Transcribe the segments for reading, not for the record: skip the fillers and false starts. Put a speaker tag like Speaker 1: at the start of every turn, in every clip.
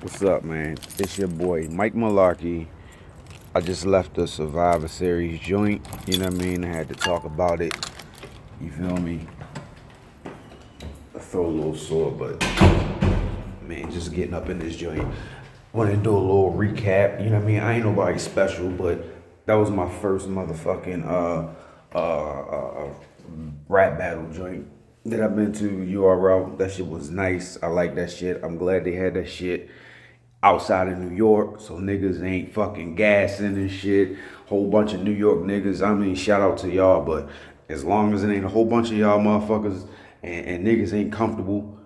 Speaker 1: What's up, man? It's your boy, Mike Malarkey. I just left the Survivor Series joint. You know what I mean? I had to talk about it. You feel me? I feel a little sore, but man, just getting up in this joint. Want to do a little recap. You know what I mean? I ain't nobody special, but that was my first motherfucking rap battle joint that I've been to. URL. That shit was nice. I like that shit. I'm glad they had that shit outside of New York, so niggas ain't fucking gassing and shit. Whole bunch of New York niggas. I mean, shout out to y'all, but as long as it ain't a whole bunch of y'all motherfuckers and niggas ain't comfortable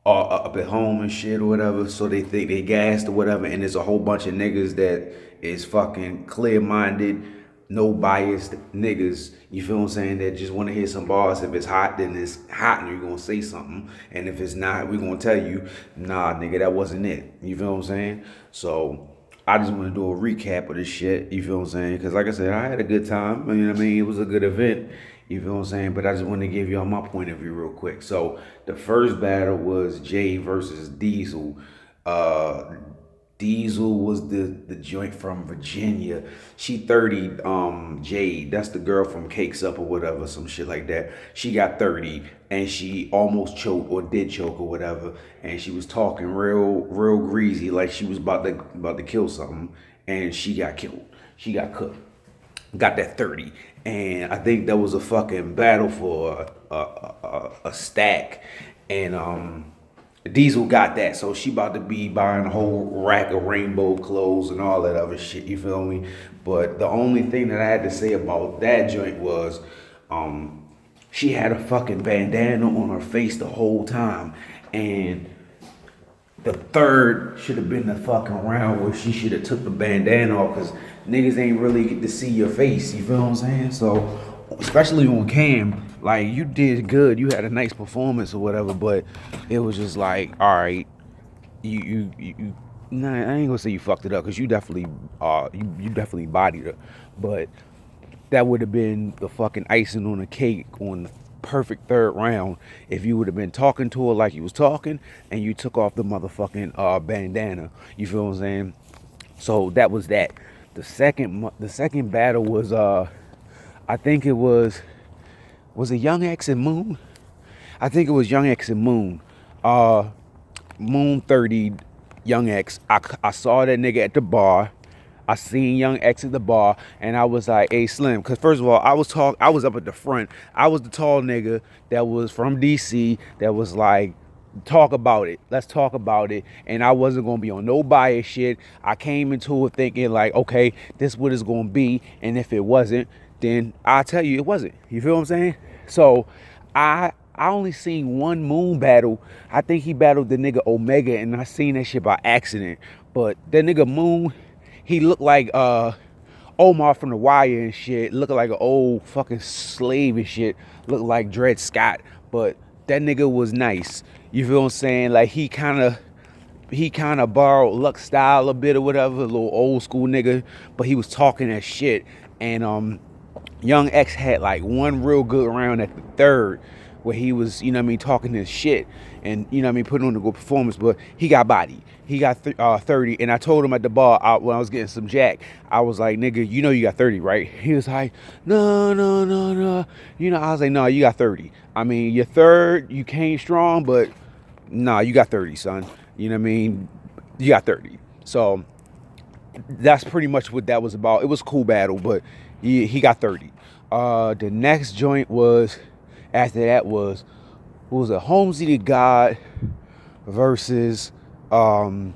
Speaker 1: up at home and shit or whatever, so they think they gassed or whatever, and there's a whole bunch of niggas that is fucking clear-minded, no biased niggas, you feel what I'm saying, that just want to hear some bars. If it's hot, then it's hot and you're going to say something, and if it's not, we're going to tell you, nah, nigga, that wasn't it, you feel what I'm saying? So I just want to do a recap of this shit, you feel what I'm saying? Because like I said, I had a good time, you know what I mean? It was a good event, you feel what I'm saying? But I just want to give y'all my point of view real quick. So the first battle was Jay versus Diesel. Uh, Diesel was the joint from Virginia. She 30, Jade, that's the girl from Cakes Up or whatever, some shit like that. She got 30 and she almost choked or did choke or whatever. And she was talking real greasy, like she was about to kill something, and she got killed. She got cooked, got that 30. And I think that was a fucking battle for a stack. And Diesel got that. So she about to be buying a whole rack of rainbow clothes and all that other shit, you feel me? But the only thing that I had to say about that joint was she had a fucking bandana on her face the whole time. And the third should have been the fucking round where she should have took the bandana off, because niggas ain't really get to see your face. You feel what I'm saying? So, especially on cam, like you did good. You had a nice performance or whatever, but it was just like, all right, you nah, I ain't gonna say you fucked it up, because you definitely you definitely bodied her, but that would have been the fucking icing on the cake on the perfect third round if you would have been talking to her like you was talking and you took off the motherfucking bandana. You feel what I'm saying? So that was that. The second battle was I think it was it Young X and Moon? I think it was Young X and Moon. Uh Moon 30, Young X. I saw that nigga at the bar. I seen Young X at the bar, and I was like, "Hey, Slim," because first of all, I was up at the front. I was the tall nigga that was from DC that was like, "Talk about it. Let's talk about it." And I wasn't gonna be on no bias shit. I came into it thinking like, "Okay, this what it's gonna be," and if it wasn't, then I tell you it wasn't. You feel what I'm saying? So, I only seen one Moon battle. I think he battled the nigga Omega, and I seen that shit by accident. But that nigga Moon, he looked like Omar from The Wire and shit. Looking like an old fucking slave and shit. Looked like Dred Scott. But that nigga was nice. You feel what I'm saying? Like he kind of borrowed Lux style a bit or whatever, a little old school nigga, but he was talking that shit. And Young X had like one real good round at the third where he was, you know what I mean, talking his shit and, you know what I mean, putting on a good performance, but he got bodied. He got 30, and I told him at the bar when I was getting some jack, I was like, nigga, you know you got 30, right? He was like, no, no, no, no. You know, I was like, no, you got 30. I mean, you're third, you came strong, but nah, you got 30, son. You know what I mean? You got 30. So that's pretty much what that was about. It was a cool battle, but he got 30. The next joint was, after that was, who was it? Holmesy the God versus, fuck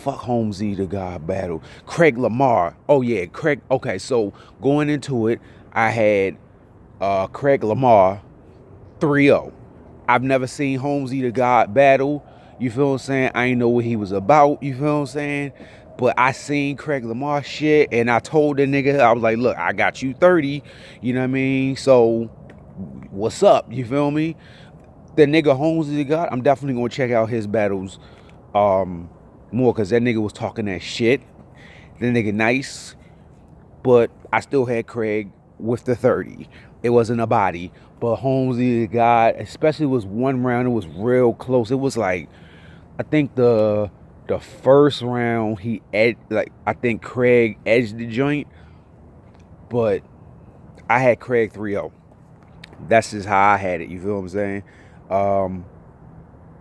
Speaker 1: Holmesy the God battle. Craig Lamar. Oh yeah, Craig. Okay, so going into it, I had Craig Lamar 3-0. I've never seen Holmesy the God battle. You feel what I'm saying? I ain't know what he was about. You feel what I'm saying? But I seen Craig Lamar shit, and I told the nigga, I was like, look, I got you 30. You know what I mean? So, what's up? You feel me? The nigga Holmesy the God, I'm definitely gonna check out his battles more, because that nigga was talking that shit. The nigga nice, but I still had Craig with the 30. It wasn't a body, but Holmesy got, especially was one round, it was real close. It was like I think the first round I think Craig edged the joint, but I had Craig 3-0. That's just how I had it. You feel what I'm saying? Um,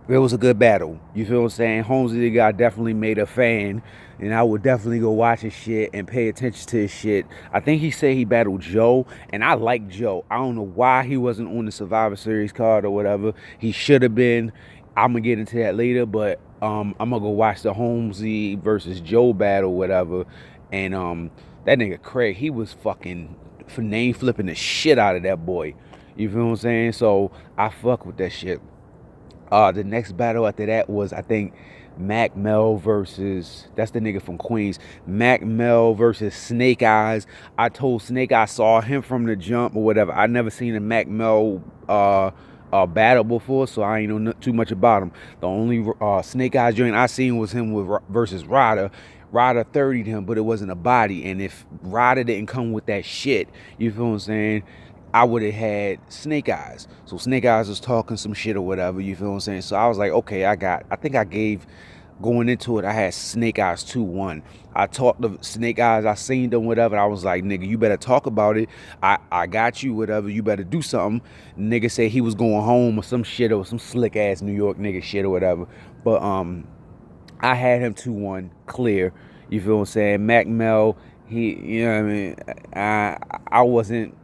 Speaker 1: it was a good battle. You feel what I'm saying? Holmesy the guy definitely made a fan, and I would definitely go watch his shit and pay attention to his shit. I think he said he battled Joe, and I like Joe. I don't know why he wasn't on the Survivor Series card or whatever. He should have been. I'm gonna get into that later, but I'm gonna go watch the Holmesy versus Joe battle, whatever. And that nigga Craig, he was fucking name flipping the shit out of that boy. You feel what I'm saying? So I fuck with that shit. The next battle after that was, I think, Mac Mel versus, that's the nigga from Queens. Mac Mel versus Snake Eyes. I told Snake I saw him from the jump or whatever. I never seen a Mac Mel battle before, so I ain't know too much about him. The only Snake Eyes joint I seen was him versus Ryder. Ryder 30'd him, but it wasn't a body. And if Ryder didn't come with that shit, you feel what I'm saying, I would have had Snake Eyes. So Snake Eyes was talking some shit or whatever, you feel what I'm saying? So I was like, okay, I think I gave, going into it, I had Snake Eyes 2-1. I talked to Snake Eyes, I seen them, whatever. I was like, nigga, you better talk about it. I got you, whatever. You better do something. Nigga said he was going home or some shit, or some slick ass New York nigga shit or whatever. But I had him 2-1 clear. You feel what I'm saying? Mac Mel, you know what I mean? I wasn't.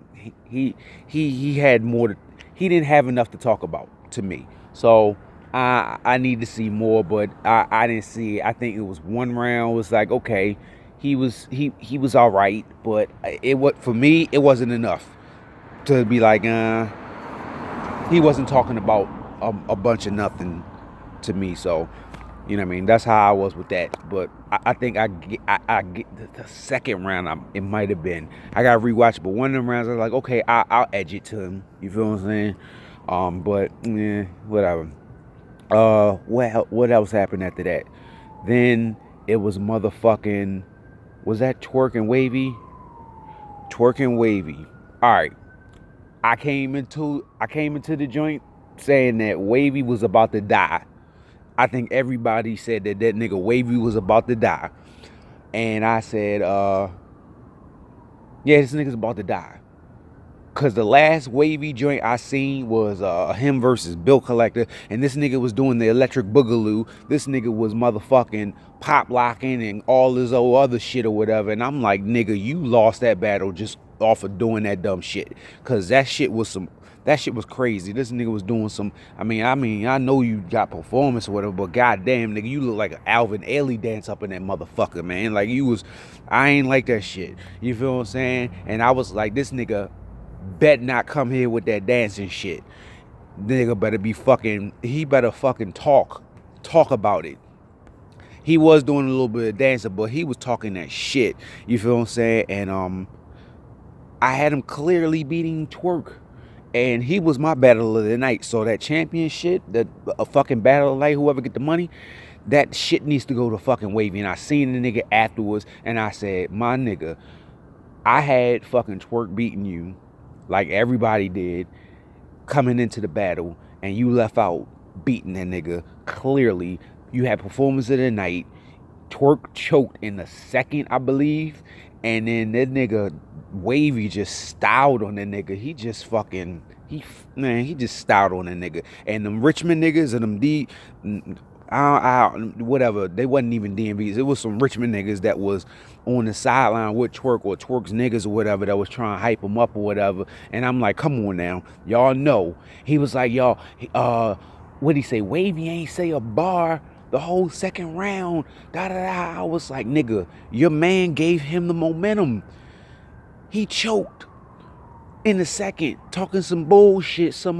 Speaker 1: He had more. He didn't have enough to talk about to me. So I need to see more, but I didn't see it. I think it was one round. It was like, okay, he was all right, but for me it wasn't enough to be like, he wasn't talking about a bunch of nothing to me. So you know what I mean? That's how I was with that. But I think I get the second round. It might have been. I got to rewatch it. But one of them rounds, I was like, okay, I'll edge it to him. You feel what I'm saying? But yeah, whatever. What else happened after that? Then it was motherfucking. Was that Twerk and Wavy? Twerk and Wavy. All right. I came into the joint saying that Wavy was about to die. I think everybody said that nigga Wavy was about to die. And I said, yeah, this nigga's about to die. Cause the last Wavy joint I seen was him versus Bill Collector. And this nigga was doing the electric boogaloo. This nigga was motherfucking pop locking and all this old other shit or whatever. And I'm like, nigga, you lost that battle just off of doing that dumb shit. Cause that shit was crazy. This nigga was doing some, I mean, I know you got performance or whatever, but goddamn, nigga, you look like an Alvin Ailey dance up in that motherfucker, man. Like, I ain't like that shit. You feel what I'm saying? And I was like, this nigga bet not come here with that dancing shit. Nigga better be fucking, he better fucking talk about it. He was doing a little bit of dancing, but he was talking that shit. You feel what I'm saying? And I had him clearly beating Twerk. And he was my battle of the night. So that champion shit, a fucking battle of the night, whoever get the money, that shit needs to go to fucking Wavy. And I seen the nigga afterwards, and I said, my nigga, I had fucking Twerk beating you, like everybody did, coming into the battle, and you left out beating that nigga. Clearly, you had performance of the night. Twerk choked in the second, I believe. And then that nigga Wavy just styled on that nigga. He just fucking, he just styled on that nigga. And them Richmond niggas and them whatever, they wasn't even DMVs. It was some Richmond niggas that was on the sideline with Twerk, or Twerk's niggas or whatever, that was trying to hype him up or whatever. And I'm like, come on now, y'all know. He was like, y'all, what'd he say? Wavy ain't say a bar the whole second round, I was like, nigga, your man gave him the momentum. He choked in the second, talking some bullshit, some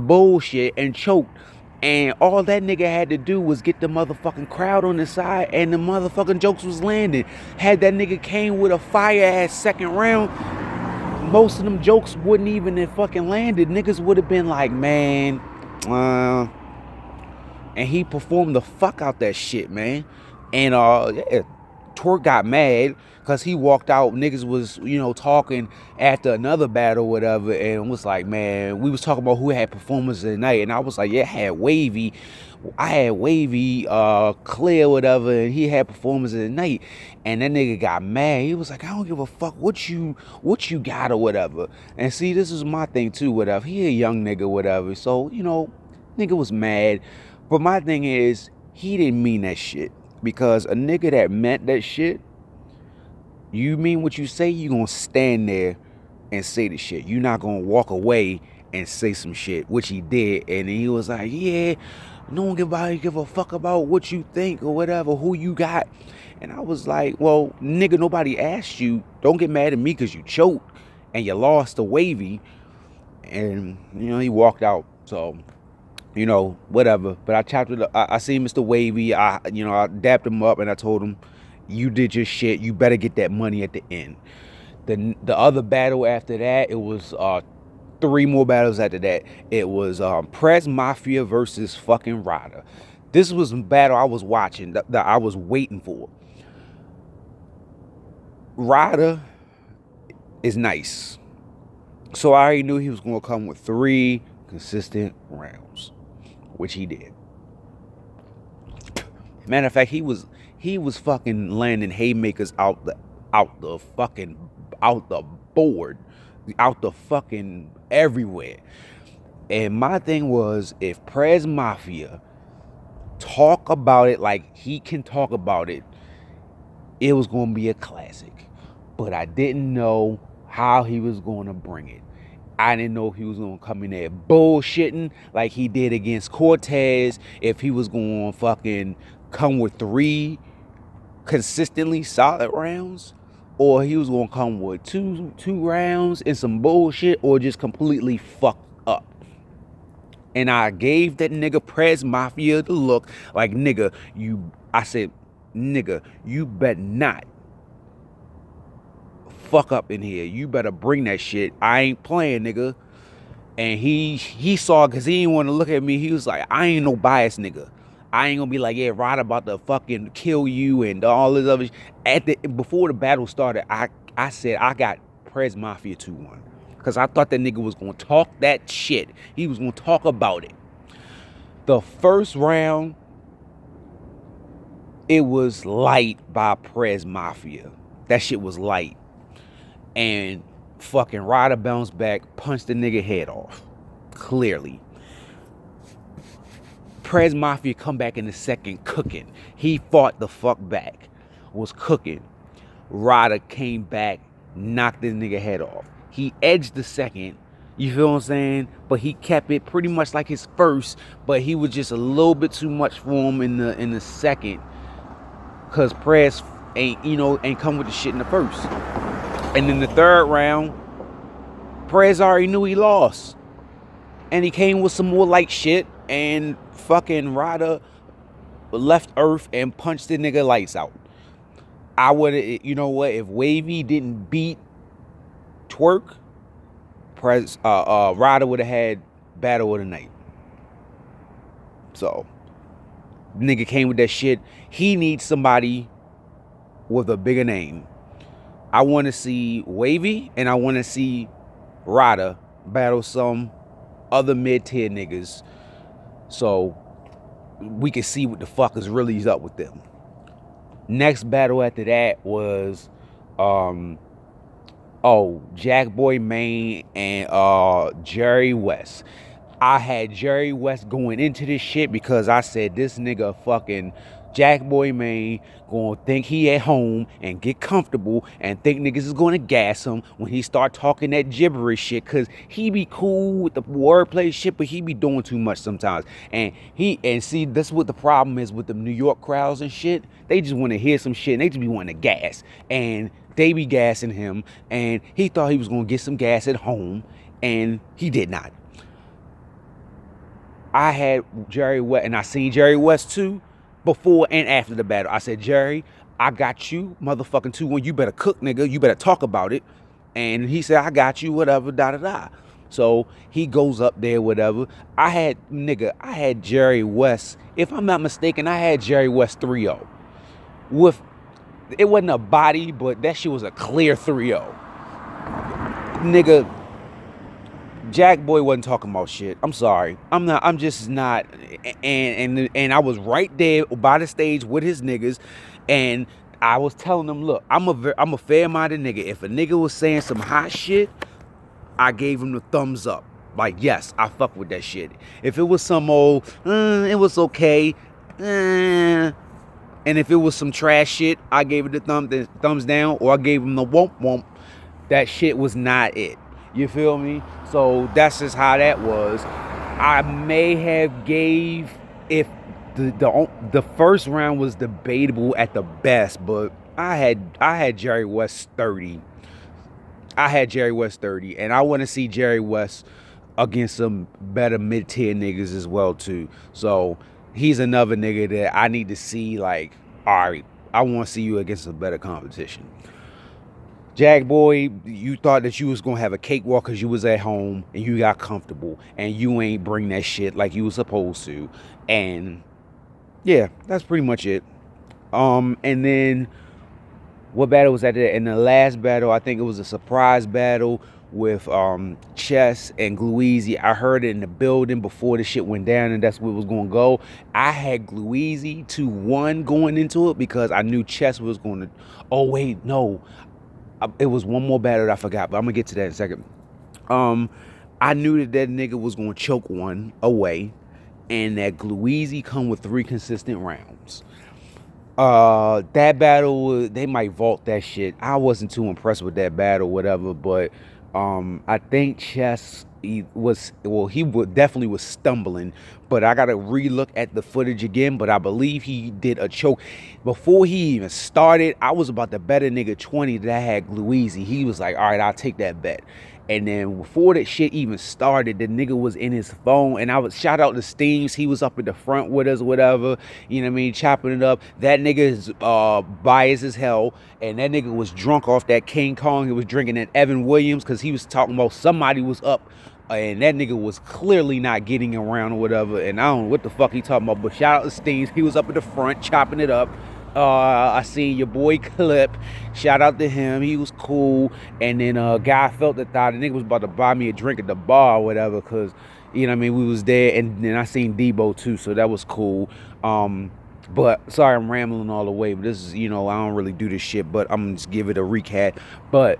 Speaker 1: bullshit, and choked. And all that nigga had to do was get the motherfucking crowd on the side, and the motherfucking jokes was landing. Had that nigga came with a fire ass second round, most of them jokes wouldn't even have fucking landed. Niggas would have been like, man, and he performed the fuck out that shit, man. And yeah, Twerk got mad because he walked out. Niggas was, talking after another battle, whatever, and was like, man, we was talking about who had performers of the night, and I was like, yeah, I had Wavy, Clear, whatever, and he had performers of the night, and that nigga got mad. He was like, I don't give a fuck what you got or whatever. And see, this is my thing too, whatever. He a young nigga, whatever. So, nigga was mad. But my thing is, he didn't mean that shit. Because a nigga that meant that shit, you mean what you say, you gonna stand there and say the shit. You not gonna walk away and say some shit, which he did. And he was like, yeah, no one give a fuck about what you think or whatever, who you got. And I was like, well, nigga, nobody asked you. Don't get mad at me because you choked and you lost to Wavy. And, he walked out. So, whatever. But I chopped it up. I seen Mr. Wavy. I dapped him up and I told him, you did your shit. You better get that money at the end. The other battle after that, it was 3 more battles after that. It was Prez Mafia versus fucking Ryder. This was a battle I was watching, that I was waiting for. Ryder is nice. So I already knew he was going to come with 3 consistent rounds, which he did. Matter of fact, he was fucking landing haymakers out the board, out the fucking everywhere. And my thing was, if Prez Mafia talk about it like he can talk about it, it was going to be a classic. But I didn't know how he was going to bring it. I didn't know if he was going to come in there bullshitting like he did against Cortez, if he was going to fucking come with 3 consistently solid rounds, or he was going to come with two rounds and some bullshit, or just completely fuck up. And I gave that nigga Prez Mafia the look like, nigga, you better not fuck up in here. You better bring that shit. I ain't playing, nigga. And he saw, because he didn't want to look at me. He was like, I ain't no bias nigga. I ain't gonna be like, yeah, Rod about to fucking kill you and all this other shit. Before the battle started, I said I got Prez Mafia 2-1. Because I thought that nigga was gonna talk that shit. He was gonna talk about it. The first round, it was light by Prez Mafia. That shit was light. And fucking Ryder bounced back, punched the nigga head off. Clearly. Prez Mafia come back in the second cooking. He fought the fuck back. Was cooking. Ryder came back, knocked this nigga head off. He edged the second. You feel what I'm saying? But he kept it pretty much like his first, but he was just a little bit too much for him in the second. Cause Prez ain't come with the shit in the first. And in the third round, Prez already knew he lost. And he came with some more light shit, and fucking Ryder left Earth and punched the nigga lights out. I would have, if Wavy didn't beat Twerk, Ryder would have had battle of the night. So, nigga came with that shit. He needs somebody with a bigger name. I want to see Wavy and I want to see Ryder battle some other mid-tier niggas, so we can see what the fuck is really up with them. Next battle after that was Jack Boy Maine and Jerry West. I had Jerry West going into this shit because I said this nigga fucking Jack Boy Maine gonna think he at home and get comfortable and think niggas is gonna gas him when he start talking that gibberish shit, cause he be cool with the wordplay shit, but he be doing too much sometimes. And see, that's what the problem is with the New York crowds and shit. They just want to hear some shit and they just be wanting to gas. And they be gassing him, and he thought he was gonna get some gas at home, and he did not. I had Jerry West, and I seen Jerry West too, before and after the battle. I said, Jerry, I got you, motherfucking 2-1. You better cook, nigga. You better talk about it. And he said, I got you, whatever, da-da-da. So he goes up there, whatever. I had Jerry West. If I'm not mistaken, I had Jerry West 3-0. it wasn't a body, but that shit was a clear 3-0. Nigga, Jack Boy wasn't talking about shit. I'm sorry. I'm just not. And I was right there by the stage with his niggas, and I was telling them, look, I'm a fair-minded nigga. If a nigga was saying some hot shit, I gave him the thumbs up. Like, yes, I fuck with that shit. If it was some old, it was okay, and if it was some trash shit, I gave it the thumbs down, or I gave him the womp womp. That shit was not it. You feel me? So that's just how that was. I may have gave, if the first round was debatable at the best, but I had Jerry West 30. I had Jerry West 30, and I want to see Jerry West against some better mid-tier niggas as well too. So he's another nigga that I need to see. Like, all right, I want to see you against a better competition. Jack Boy, you thought that you was gonna have a cakewalk because you was at home and you got comfortable and you ain't bring that shit like you was supposed to. And yeah, that's pretty much it. And then what battle was that? In the last battle, I think it was a surprise battle with Chess and Gluezy. I heard it in the building before the shit went down, and that's where it was gonna go. I had Gluezy 2-1 going into it because I knew Chess was gonna. Oh wait, no. It was one more battle that I forgot, but I'm gonna get to that in a second. I knew that nigga was gonna choke one away, and that Gluezy come with 3 consistent rounds. That battle, they might vault that shit. I wasn't too impressed with that battle, whatever, but I think Chess he definitely was stumbling, but I gotta relook at the footage again. But I believe he did a choke before he even started. I was about to bet a nigga 20 that I had Gluezy. He was like, all right, I'll take that bet. And then before that shit even started, the nigga was in his phone, and I would shout out to Steams. He was up in the front with us, whatever, you know what I mean, chopping it up. That nigga is biased as hell, and that nigga was drunk off that King Kong. He was drinking that Evan Williams because he was talking about somebody was up, and that nigga was clearly not getting around or whatever, and I don't know what the fuck he talking about, but shout out to Steams. He was up in the front chopping it up. I seen your boy Clip. Shout out to him. He was cool. And then guy felt the thought. The nigga was about to buy me a drink at the bar or whatever, because, you know what I mean, we was there. And then I seen Debo too, so that was cool. But sorry I'm rambling all the way, but this is, you know, I don't really do this shit, but I'm gonna just give it a recap. But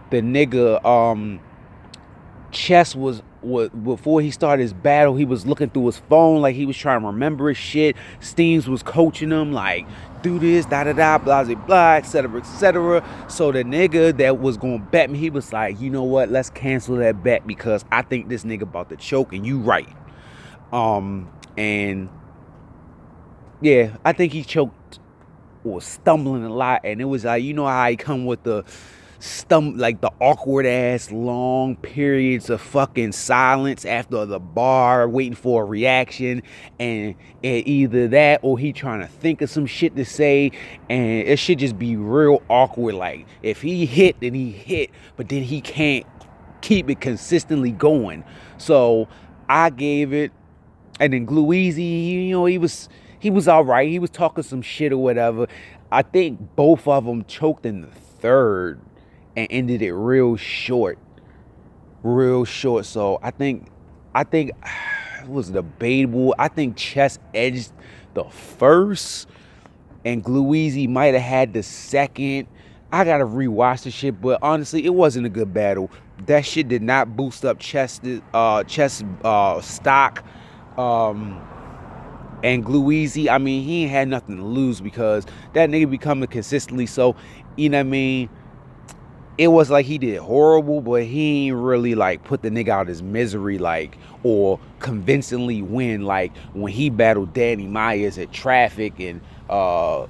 Speaker 1: the nigga Chess was before he started his battle, he was looking through his phone like he was trying to remember his shit. Steams was coaching him like, do this, da da da, blah blah blah, etc etc. So the nigga that was gonna bet me, he was like, you know what, let's cancel that bet because I think this nigga about to choke, and you right. And yeah, I think he choked or stumbling a lot, and it was like, you know how he come with the like the awkward ass long periods of fucking silence after the bar waiting for a reaction, and either that or he trying to think of some shit to say, and it should just be real awkward. Like if he hit, then he hit, but then he can't keep it consistently going. So I gave it. And then Gluezy, you know, he was all right. He was talking some shit or whatever. I think both of them choked in the third and ended it real short. So I think it was debatable. I think Chess edged the first, and Gluezy might have had the second. I gotta rewatch the shit, but honestly, it wasn't a good battle. That shit did not boost up Chess stock. And Gluezy, I mean, he ain't had nothing to lose because that nigga becoming consistently so, you know what I mean? It was like he did horrible, but he ain't really like put the nigga out his misery, like, or convincingly win, like when he battled Danny Myers at Traffic, and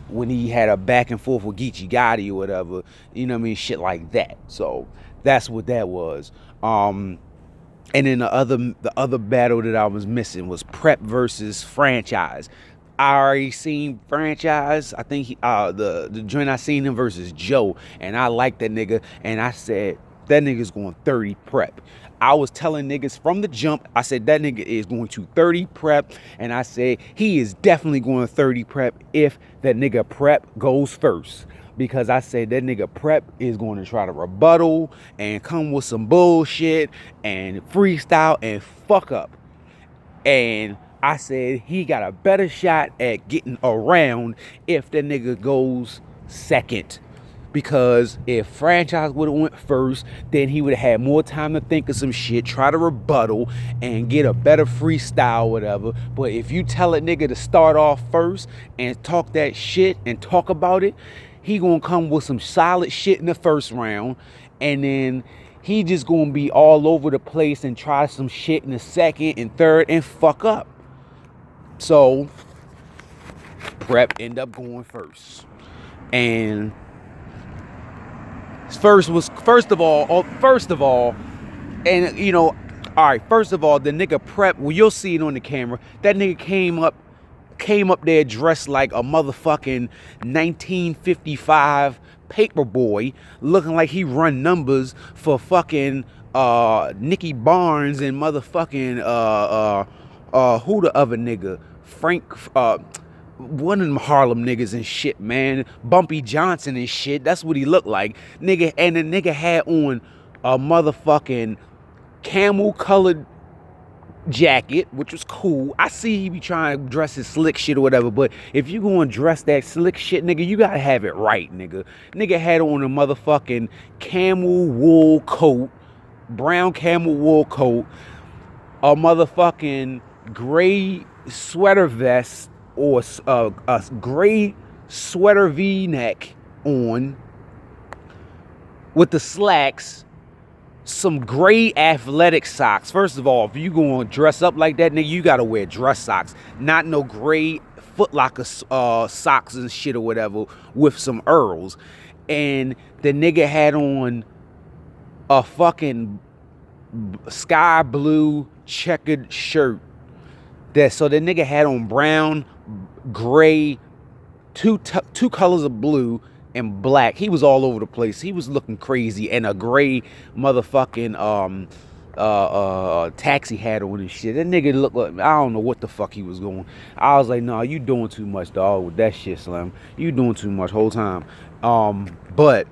Speaker 1: when he had a back and forth with Geechee Gotti or whatever, you know what I mean? Shit like that. So that's what that was. And then the other battle that I was missing was Prep versus Franchise. I already seen Franchise. I think the joint I seen him versus Joe, and I like that nigga. And I said that nigga's going 30 Prep. I was telling niggas from the jump. I said that nigga is going to 30 Prep, and I said he is definitely going 30 Prep if that nigga Prep goes first. because I said that nigga Prep is going to try to rebuttal and come with some bullshit and freestyle and fuck up. And I said he got a better shot at getting around if the nigga goes second. Because if Franchise would have went first, then he would have had more time to think of some shit, try to rebuttal, and get a better freestyle, whatever. But if you tell a nigga to start off first and talk that shit and talk about it, he gonna come with some solid shit in the first round, and then he just gonna be all over the place and try some shit in the second and third and fuck up. So Prep end up going first. And first of all, and you know, all right, first of all, the nigga Prep, well, you'll see it on the camera, that nigga came up there dressed like a motherfucking 1955 paper boy, looking like he run numbers for fucking Nicky Barnes and motherfucking who the other nigga, Frank, one of them Harlem niggas and shit, man, Bumpy Johnson and shit. That's what he looked like, nigga. And the nigga had on a motherfucking camel colored jacket, which was cool. I see he be trying to dress his slick shit or whatever, but if you gonna dress that slick shit, nigga, you gotta have it right, nigga. Nigga had on a motherfucking camel wool coat, brown camel wool coat, a motherfucking gray sweater vest, or a gray sweater V-neck on with the slacks, some gray athletic socks. First of all, if you gonna dress up like that, nigga, you gotta wear dress socks, not no gray Foot Locker socks and shit or whatever with some Earls. And the nigga had on a fucking sky blue checkered shirt. So the nigga had on brown, gray, two colors of blue and black. He was all over the place. He was looking crazy, and a gray motherfucking taxi hat on and shit. That nigga looked like, I don't know what the fuck he was going. I was like, nah, you doing too much, dog, with that shit, Slim. You doing too much whole time. But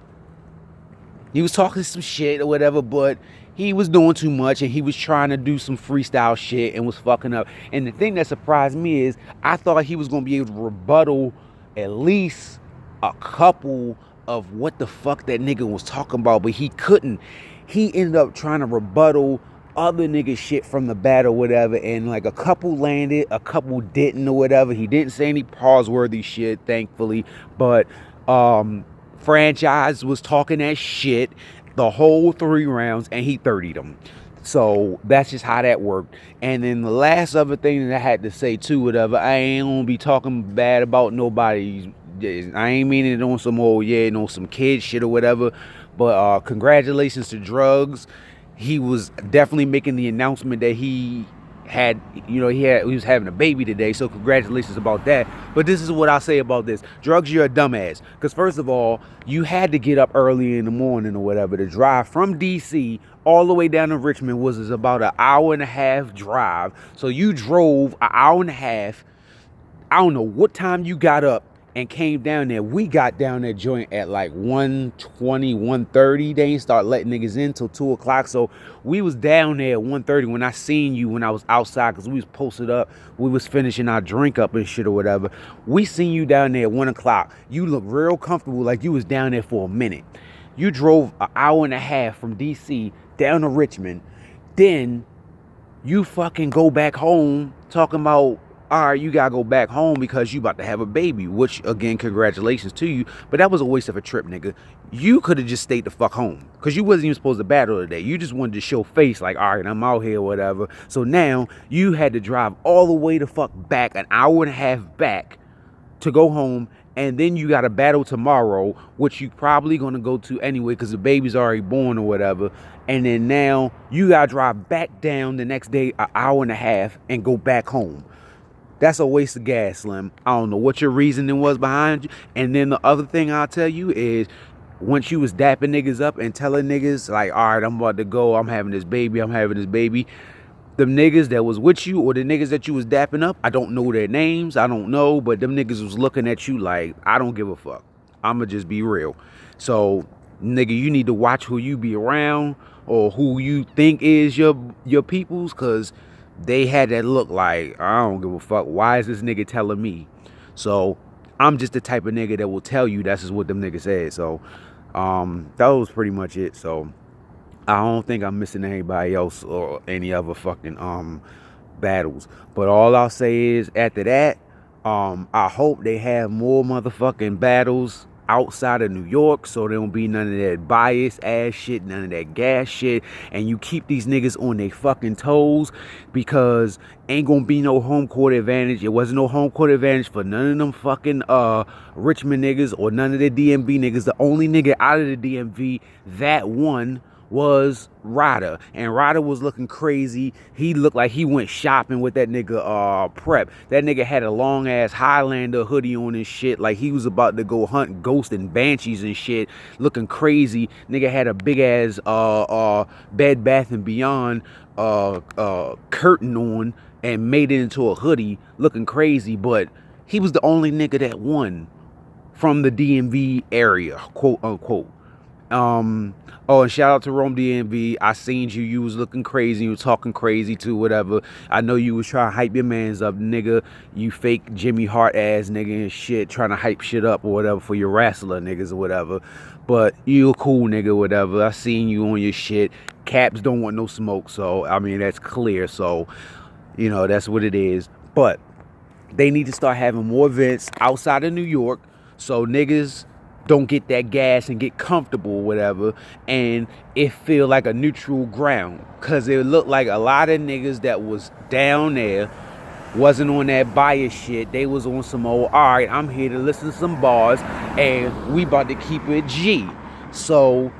Speaker 1: he was talking some shit or whatever, but he was doing too much, and he was trying to do some freestyle shit and was fucking up. And the thing that surprised me is I thought he was going to be able to rebuttal at least a couple of what the fuck that nigga was talking about, but he couldn't. He ended up trying to rebuttal other nigga shit from the bat or whatever, and like a couple landed, a couple didn't or whatever. He didn't say any pause-worthy shit, thankfully, but Franchise was talking that shit the whole 3 rounds, and he 30'd them. So that's just how that worked. And then the last other thing that I had to say too, whatever, I ain't gonna be talking bad about nobody. I ain't meaning it on some old, some kid shit or whatever. But congratulations to Drugs. He was definitely making the announcement that he had, he was having a baby today, so congratulations about that. But this is what I'll say about this. Drugs, you're a dumbass. Because first of all, you had to get up early in the morning or whatever to drive from DC all the way down to Richmond, was about an hour and a half drive. So you drove an hour and a half. I don't know what time you got up and came down there. We got down that joint at like 1:20, 1:30. They ain't start letting niggas in till 2 o'clock. So we was down there at 1:30 when I seen you when I was outside, because we was posted up. We was finishing our drink up and shit or whatever. We seen you down there at 1 o'clock. You look real comfortable, like you was down there for a minute. You drove an hour and a half from DC down to Richmond. Then you fucking go back home talking about, all right, you gotta go back home because you about to have a baby, which, again, congratulations to you, but that was a waste of a trip, nigga. You could have just stayed the fuck home, because you wasn't even supposed to battle today. You just wanted to show face, like, all right, I'm out here, whatever. So now you had to drive all the way the fuck back, an hour and a half back, to go home, and then you got a battle tomorrow, which you probably gonna go to anyway because the baby's already born or whatever. And then now you gotta drive back down the next day, an hour and a half, and go back home. That's a waste of gas, Slim. I don't know what your reasoning was behind you. And then the other thing I'll tell you is, once you was dapping niggas up and telling niggas, like, all right, I'm about to go, I'm having this baby, them niggas that was with you, or the niggas that you was dapping up, I don't know their names, I don't know, but them niggas was looking at you like, I don't give a fuck. I'ma just be real. So, nigga, you need to watch who you be around or who you think is your peoples, cause they had that look like, I don't give a fuck. Why is this nigga telling me? So I'm just the type of nigga that will tell you that's just what them niggas said. So that was pretty much it. So I don't think I'm missing anybody else or any other fucking battles. But all I'll say is after that, I hope they have more motherfucking battles outside of New York, so there won't be none of that bias ass shit, none of that gas shit, and you keep these niggas on their fucking toes, because ain't gonna be no home court advantage. It wasn't no home court advantage for none of them fucking Richmond niggas or none of the DMV niggas. The only nigga out of the DMV that won was Ryder, and Ryder was looking crazy. He looked like he went shopping with that nigga Prep. That nigga had a long ass Highlander hoodie on and shit, like he was about to go hunt ghosts and banshees and shit, looking crazy. Nigga had a big ass Bed Bath and Beyond curtain on and made it into a hoodie, looking crazy. But he was the only nigga that won from the DMV area, quote unquote. Oh, and shout out to Rome DMV. I seen you. You was looking crazy. You was talking crazy too, whatever. I know you was trying to hype your mans up, nigga. You fake Jimmy Hart ass nigga and shit, trying to hype shit up or whatever for your wrestler niggas or whatever. But you a cool nigga, whatever. I seen you on your shit. Caps don't want no smoke, so I mean that's clear. So, you know, that's what it is. But they need to start having more events outside of New York, so niggas don't get that gas and get comfortable or whatever, and it feel like a neutral ground, because it looked like a lot of niggas that was down there wasn't on that bias shit. They was on some old, all right, I'm here to listen to some bars and we about to keep it G. So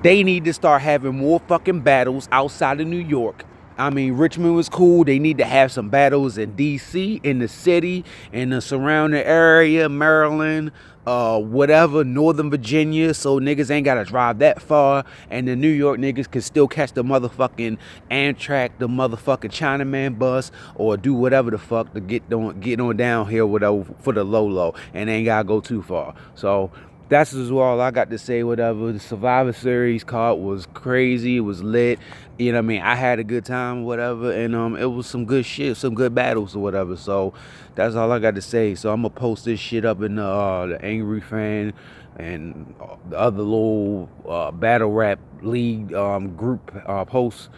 Speaker 1: they need to start having more fucking battles outside of New York. I mean, Richmond was cool. They need to have some battles in D.C., in the city, in the surrounding area, Maryland, whatever, Northern Virginia, so niggas ain't gotta drive that far. And the New York niggas can still catch the motherfucking Amtrak, the motherfucking Chinaman bus, or do whatever the fuck to get on down here whatever for the low, and ain't gotta go too far. So that's just all I got to say, whatever. The Survivor Series card was crazy. It was lit. You know what I mean? I had a good time, whatever. And it was some good shit, some good battles or whatever. So that's all I got to say. So I'm going to post this shit up in the Angry Fan and the other little battle rap league group posts.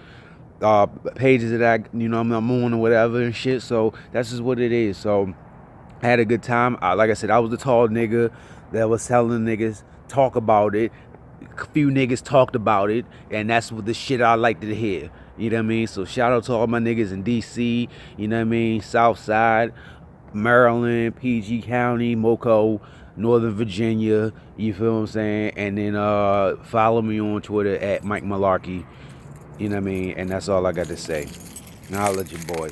Speaker 1: Pages that I'm on or whatever and shit. So that's just what it is. So I had a good time. Like I said, I was the tall nigga that was telling niggas talk about it. A few niggas talked about it, and that's what the shit I like to hear. You know what I mean? So shout out to all my niggas in DC, you know what I mean? South Side, Maryland, PG County, Moco, Northern Virginia, you feel what I'm saying? And then follow me on Twitter at Mike Malarkey, you know what I mean? And that's all I got to say. Now I'll let you boy.